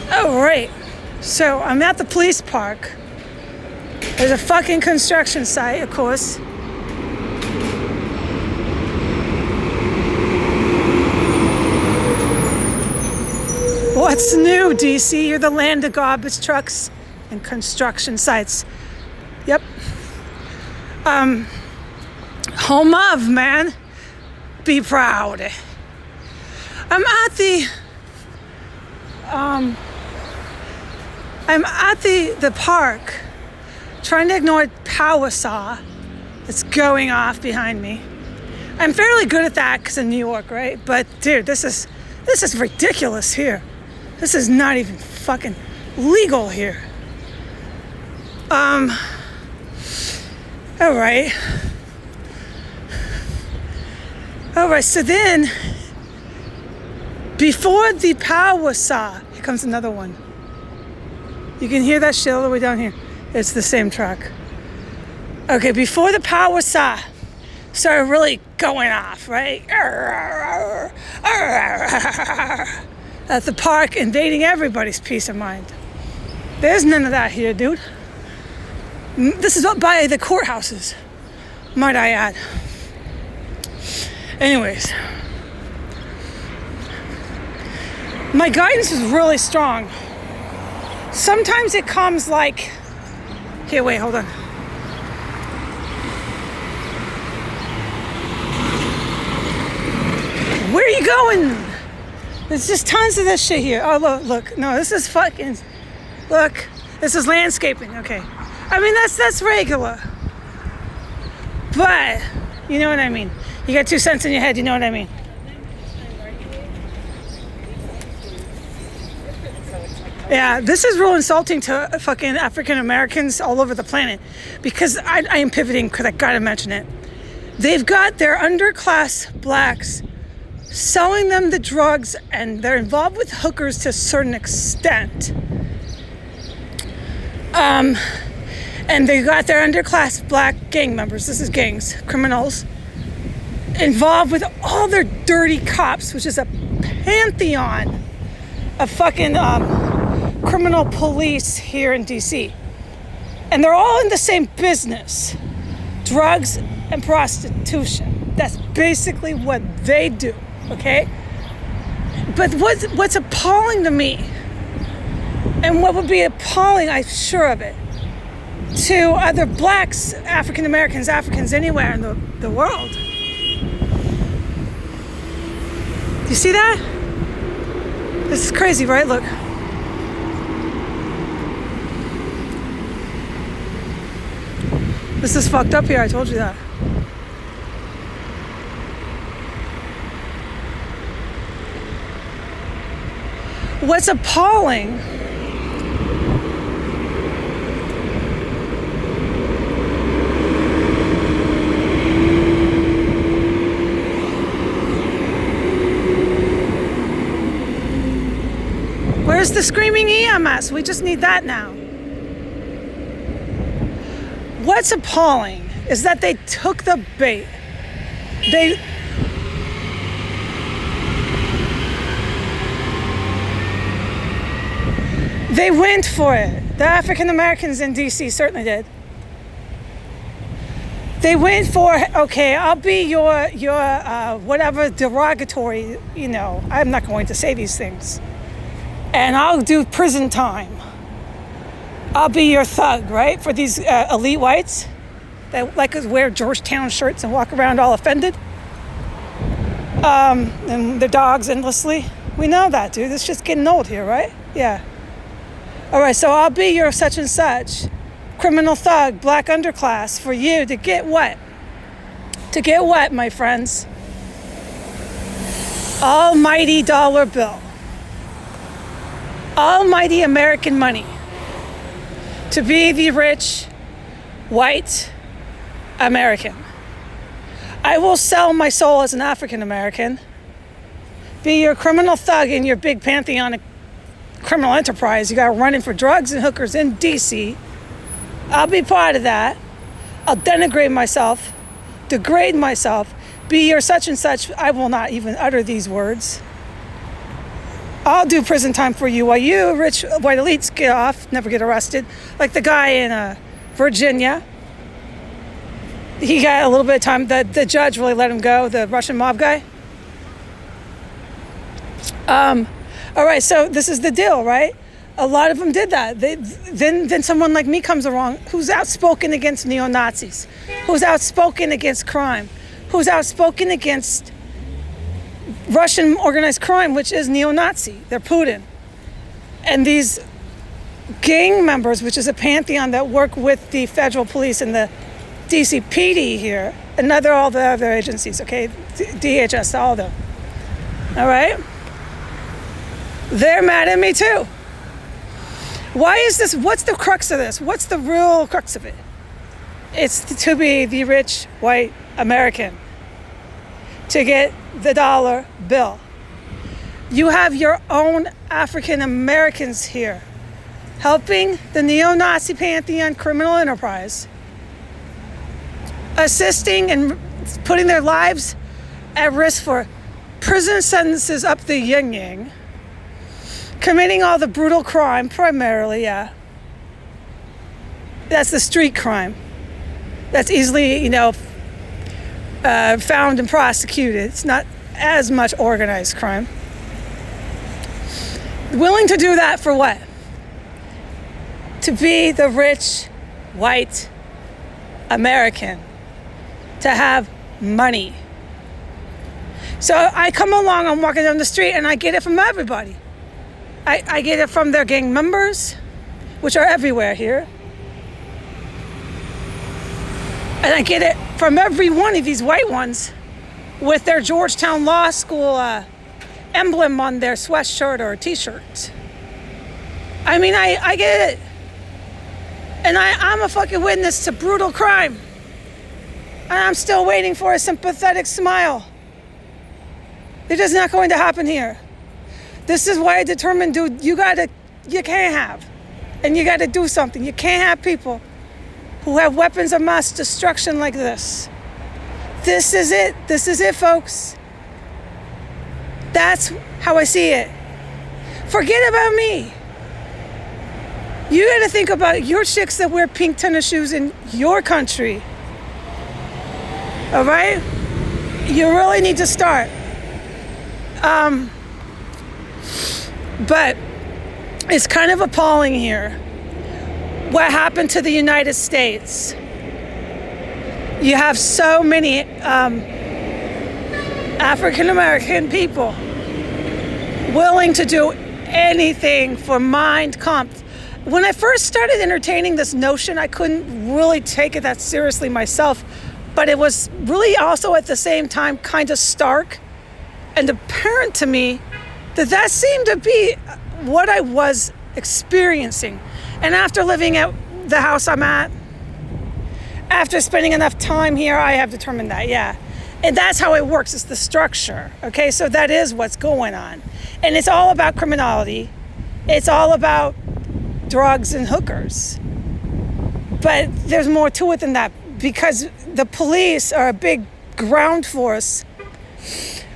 Oh, right. So I'm at the police park. There's a fucking construction site, of course. What's new, DC? You're the land of garbage trucks and construction sites. Yep. Home of, man. Be proud. I'm at the park trying to ignore a power saw that's going off behind me. I'm fairly good at that because in New York, right? But dude, this is ridiculous here. This is not even fucking legal here. All right. So then, before the power saw, here comes another one. You can hear that shit all the way down here. It's the same truck. Okay, before the power saw started really going off, right? At the park, invading everybody's peace of mind. There's none of that here, dude. This is up by the courthouses, might I add. Anyways, my guidance is really strong. Sometimes it comes like, here, wait, hold on. Where are you going? There's just tons of this shit here. Oh, look. No, this is fucking, look, this is landscaping, okay. I mean, that's regular. But, you know what I mean. You got 2 cents in your head, you know what I mean. Yeah, this is real insulting to fucking African Americans all over the planet because I am pivoting because I gotta mention it. They've got their underclass blacks selling them the drugs and they're involved with hookers to a certain extent. And they got their underclass black gang members, this is gangs, criminals, involved with all their dirty cops, which is a pantheon of fucking criminal police here in DC. And they're all in the same business, drugs and prostitution. That's basically what they do, okay? But what's appalling to me, and what would be appalling, I'm sure of it, to other blacks, African Americans, Africans anywhere in the world. You see that? This is crazy, right? Look. This is fucked up here, I told you that. What's appalling where's the screaming EMS? We just need that now. What's appalling is that they took the bait. They went for it. The African Americans in DC certainly did. They went for, okay, I'll be your whatever derogatory, you know, I'm not going to say these things. And I'll do prison time. I'll be your thug, right? For these elite whites that like to wear Georgetown shirts and walk around all offended. And their dogs endlessly. We know that, dude. It's just getting old here, right? Yeah. All right, so I'll be your such and such criminal thug, black underclass for you to get what? To get what, my friends? Almighty dollar bill. Almighty American money. To be the rich, white American. I will sell my soul as an African American. Be your criminal thug in your big pantheon of criminal enterprise. You got running for drugs and hookers in DC. I'll be part of that. I'll denigrate myself, degrade myself, be your such and such. I will not even utter these words. I'll do prison time for you while you rich white elites get off, never get arrested. Like the guy in Virginia. He got a little bit of time. The judge really let him go, the Russian mob guy. All right, so this is the deal, right? A lot of them did that. Then someone like me comes along who's outspoken against neo-Nazis, who's outspoken against crime, who's outspoken against Russian organized crime, which is neo-Nazi. They're Putin. And these gang members, which is a pantheon that work with the federal police and the DCPD here, and all the other agencies, okay? DHS, all of them. All right? They're mad at me too. Why is this? What's the crux of this? What's the real crux of it? It's to be the rich white American, to get the dollar bill. You have your own African Americans here helping the neo-Nazi pantheon criminal enterprise, assisting and putting their lives at risk for prison sentences up the yin-yang, committing all the brutal crime, primarily, yeah. That's the street crime. That's easily, found and prosecuted. It's not as much organized crime. Willing to do that for what? To be the rich, white American. To have money. So I come along, I'm walking down the street, and I get it from everybody. I get it from their gang members, which are everywhere here. And I get it from every one of these white ones with their Georgetown Law School emblem on their sweatshirt or t-shirt. I mean, I get it. And I'm a fucking witness to brutal crime. And I'm still waiting for a sympathetic smile. It is not going to happen here. This is why I determined, dude, you can't have. And you gotta do something. You can't have people who have weapons of mass destruction like this. This is it. This is it, folks. That's how I see it. Forget about me. You gotta think about your chicks that wear pink tennis shoes in your country. All right? You really need to start. But it's kind of appalling here what happened to the United States. You have so many African American people willing to do anything for Mein Kampf. When I first started entertaining this notion, I couldn't really take it that seriously myself, but it was really also at the same time kind of stark and apparent to me that seemed to be what I was experiencing. And after living at the house I'm at, after spending enough time here, I have determined that, yeah. And that's how it works. It's the structure, okay? So that is what's going on. And it's all about criminality. It's all about drugs and hookers. But there's more to it than that, because the police are a big ground force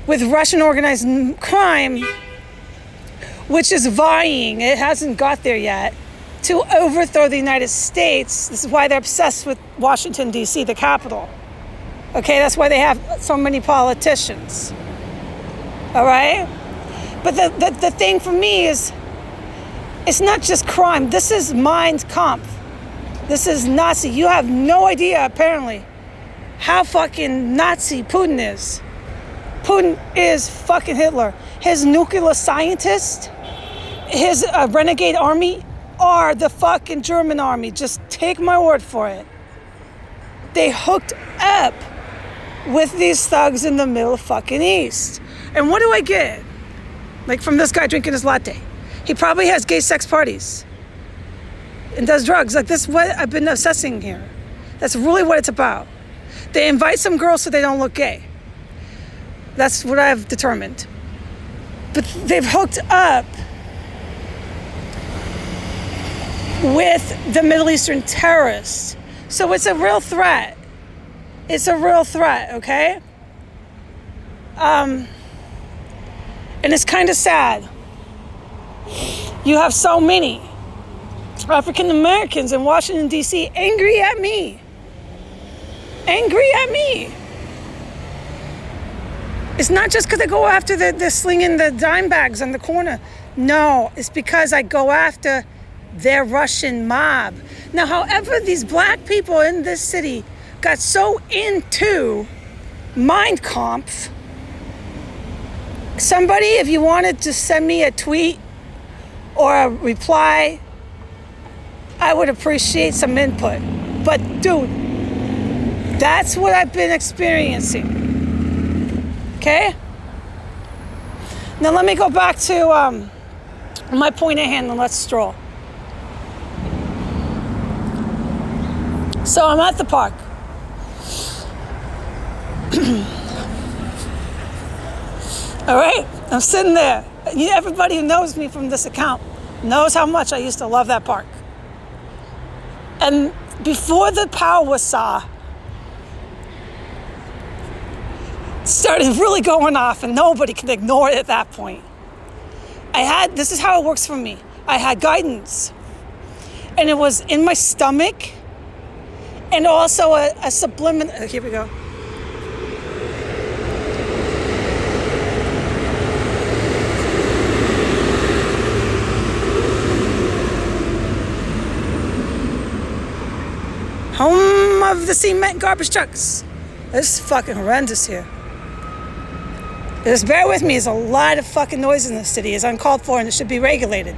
with Russian organized crime, which is vying, it hasn't got there yet, to overthrow the United States. This is why they're obsessed with Washington, D.C., the capital. Okay, that's why they have so many politicians. All right? But the thing for me is, it's not just crime. This is Mein Kampf. This is Nazi. You have no idea, apparently, how fucking Nazi Putin is. Putin is fucking Hitler. His nuclear scientists, his renegade army are the fucking German army. Just take my word for it. They hooked up with these thugs in the Middle fucking East. And what do I get? Like from this guy drinking his latte. He probably has gay sex parties and does drugs. Like this is what I've been assessing here. That's really what it's about. They invite some girls so they don't look gay. That's what I've determined. But they've hooked up with the Middle Eastern terrorists. So it's a real threat. It's a real threat, okay? And it's kind of sad. You have so many African Americans in Washington, D.C. angry at me. Angry at me. It's not just because I go after the slinging the dime bags on the corner. No, it's because I go after their Russian mob. Now, however, these black people in this city got so into Mein Kampf. Somebody, if you wanted to send me a tweet or a reply, I would appreciate some input. But dude, that's what I've been experiencing. Okay? Now let me go back to my point at hand and let's stroll. So I'm at the park. All right, I'm sitting there. Everybody who knows me from this account knows how much I used to love that park. And before the power saw started really going off and nobody could ignore it at that point, this is how it works for me. I had guidance. And it was in my stomach and also a subliminal, here we go. Home of the cement garbage trucks. This is fucking horrendous here. Just bear with me, there's a lot of fucking noise in this city. It's uncalled for and it should be regulated.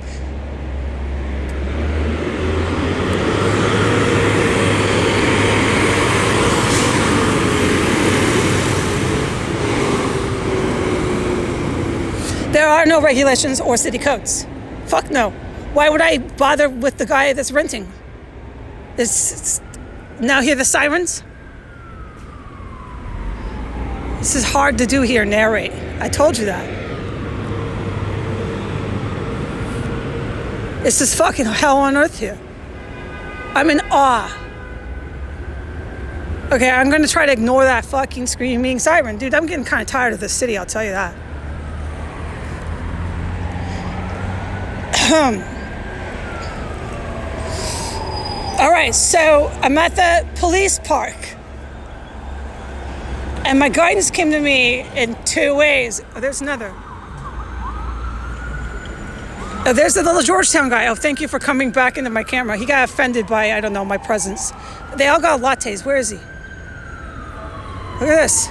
There are no regulations or city codes. Fuck no. Why would I bother with the guy that's renting? Now hear the sirens? This is hard to do here, narrate. I told you that. This is fucking hell on earth here. I'm in awe. Okay, I'm gonna try to ignore that fucking screaming siren. Dude, I'm getting kind of tired of this city, I'll tell you that. All right, so I'm at the police park. And my guidance came to me in two ways. Oh, there's another. Oh, there's the little Georgetown guy. Oh, thank you for coming back into my camera. He got offended by, I don't know, my presence. They all got lattes. Where is he? Look at this.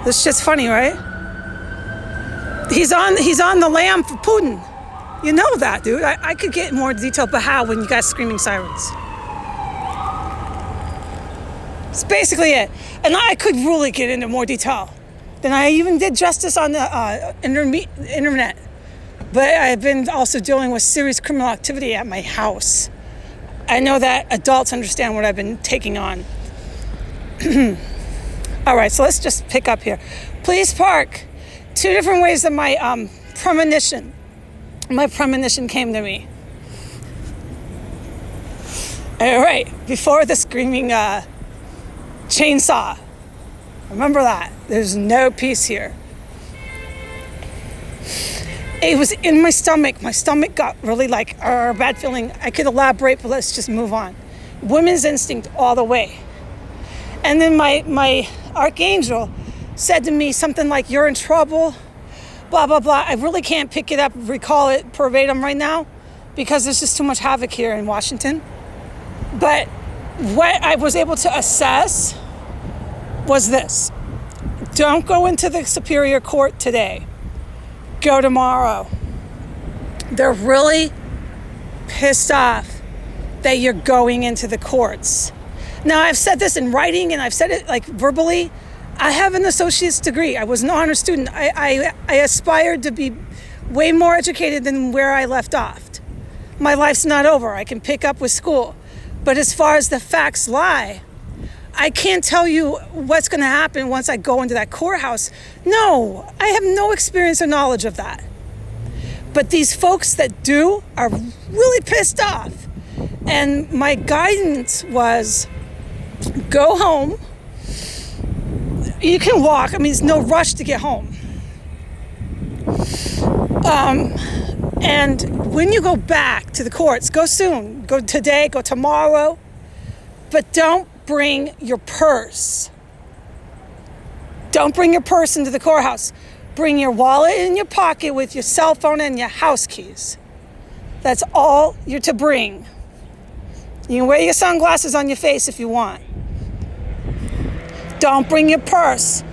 This shit's funny, right? He's on the lam for Putin. You know that, dude. I could get more detail, but how when you got screaming sirens? It's basically it. And I could really get into more detail than I even did justice on the internet. But I've been also dealing with serious criminal activity at my house. I know that adults understand what I've been taking on. All right, so let's just pick up here. Police Park. Two different ways that my premonition came to me. All right, before the screaming chainsaw. Remember that. There's no peace here. It was in my stomach. My stomach got really like a bad feeling. I could elaborate, but let's just move on. Women's instinct all the way. And then my archangel said to me something like, "You're in trouble," blah, blah, blah. I really can't pick it up, recall it verbatim right now because there's just too much havoc here in Washington. But what I was able to assess was this. Don't go into the Superior Court today. Go tomorrow. They're really pissed off that you're going into the courts. Now, I've said this in writing and I've said it like verbally. I have an associate's degree. I was an honor student. I aspired to be way more educated than where I left off. My life's not over. I can pick up with school. But as far as the facts lie, I can't tell you what's going to happen once I go into that courthouse. No, I have no experience or knowledge of that. But these folks that do are really pissed off. And my guidance was, go home. You can walk. I mean, there's no rush to get home. And when you go back to the courts, go soon, go today, go tomorrow, but don't bring your purse. Don't bring your purse into the courthouse. Bring your wallet in your pocket with your cell phone and your house keys. That's all you're to bring. You can wear your sunglasses on your face if you want. Don't bring your purse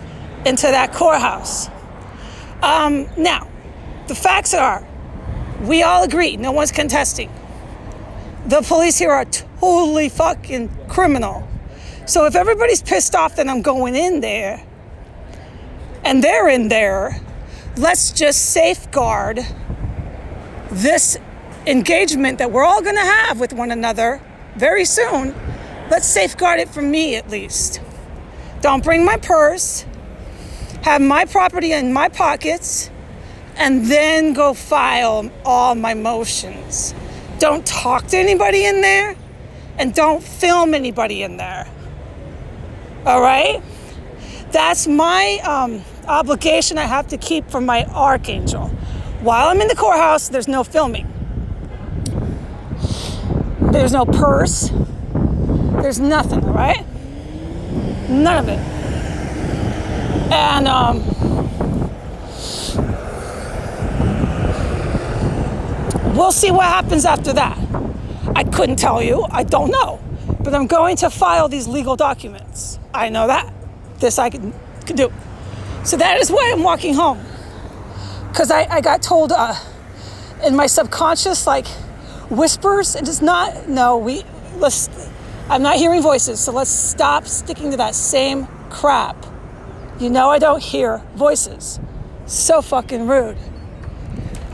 into that courthouse. Now, the facts are, we all agree, no one's contesting. The police here are totally fucking criminal. So if everybody's pissed off that I'm going in there, and they're in there, let's just safeguard this engagement that we're all gonna have with one another very soon. Let's safeguard it from me at least. Don't bring my purse, have my property in my pockets, and then go file all my motions. Don't talk to anybody in there, and don't film anybody in there. All right? That's my obligation I have to keep from my archangel. While I'm in the courthouse, there's no filming. There's no purse. There's nothing, all right? None of it. And we'll see what happens after that. I couldn't tell you. I don't know. But I'm going to file these legal documents. I know that. This I can do. So that is why I'm walking home. Because I got told in my subconscious, like, whispers, and it's not, no, I'm not hearing voices, so let's stop sticking to that same crap. You know I don't hear voices. So fucking rude.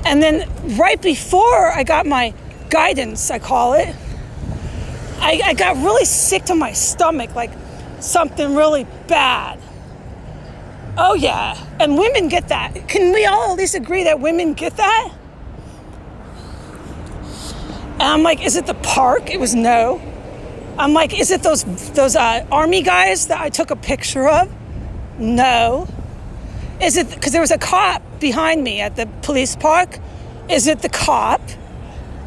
And then right before I got my guidance, I call it, I got really sick to my stomach, like something really bad. Oh yeah, and women get that. Can we all at least agree that women get that? And I'm like, is it the park? It was no. I'm like, is it those army guys that I took a picture of? No. Is it, because there was a cop behind me at the police park? Is it the cop?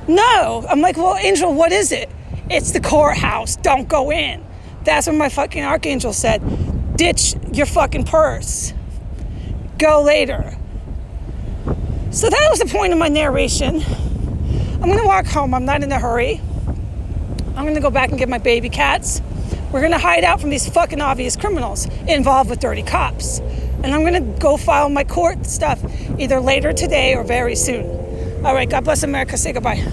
No. I'm like, well, Angel, what is it? It's the courthouse. Don't go in. That's what my fucking archangel said. Ditch your fucking purse. Go later. So that was the point of my narration. I'm going to walk home. I'm not in a hurry. I'm going to go back and get my baby cats. We're going to hide out from these fucking obvious criminals involved with dirty cops. And I'm going to go file my court stuff either later today or very soon. All right, God bless America. Say goodbye.